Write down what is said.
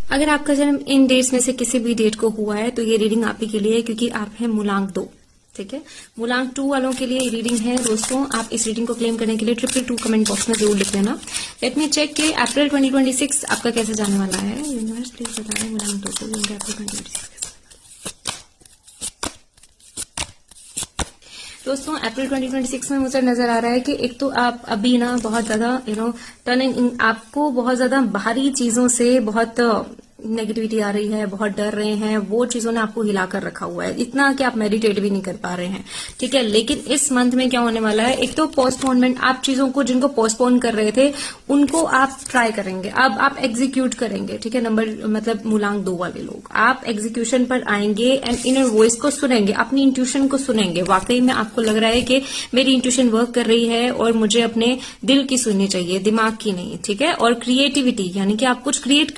अगर आपका जन्म इन डेट्स में से किसी भी डेट को हुआ है तो ये रीडिंग आप ही के लिए है, क्योंकि आप हैं मूलांक 2। ठीक है, मूलांक 2 वालों के लिए रीडिंग है दोस्तों। आप इस रीडिंग को क्लेम करने के लिए 222 कमेंट बॉक्स में जरूर लिख देना। लेट मी चेक कि अप्रैल 2026 आपका कैसे जाने वाला है। यूनिवर्स प्लीज बता दें मूलांक 2 को अप्रैल 2026। दोस्तों अप्रैल 2026 में मुझे नजर आ रहा है कि एक तो आप अभी ना बहुत ज्यादा टर्निंग, आपको बहुत ज्यादा बाहरी चीजों से बहुत नेगेटिविटी आ रही है, बहुत डर रहे हैं, वो चीजों ने आपको हिलाकर रखा हुआ है इतना कि आप मेडिटेट भी नहीं कर पा रहे हैं। ठीक है, लेकिन इस मंथ में क्या होने वाला है, एक तो पोस्टपोनमेंट, आप चीजों को जिनको पोस्टपोन कर रहे थे उनको आप ट्राई करेंगे, अब आप एग्जीक्यूट करेंगे। ठीक है, मतलब मूलांक 2 वाले लोग आप एग्जीक्यूशन पर आएंगे एंड इनर वॉइस को सुनेंगे, अपनी इंट्यूशन को सुनेंगे। वाकई में आपको लग रहा है कि मेरी इंट्यूशन वर्क कर रही है और मुझे अपने दिल की सुननी चाहिए, दिमाग की नहीं। ठीक है, और क्रिएटिविटी यानी कि आप कुछ क्रिएट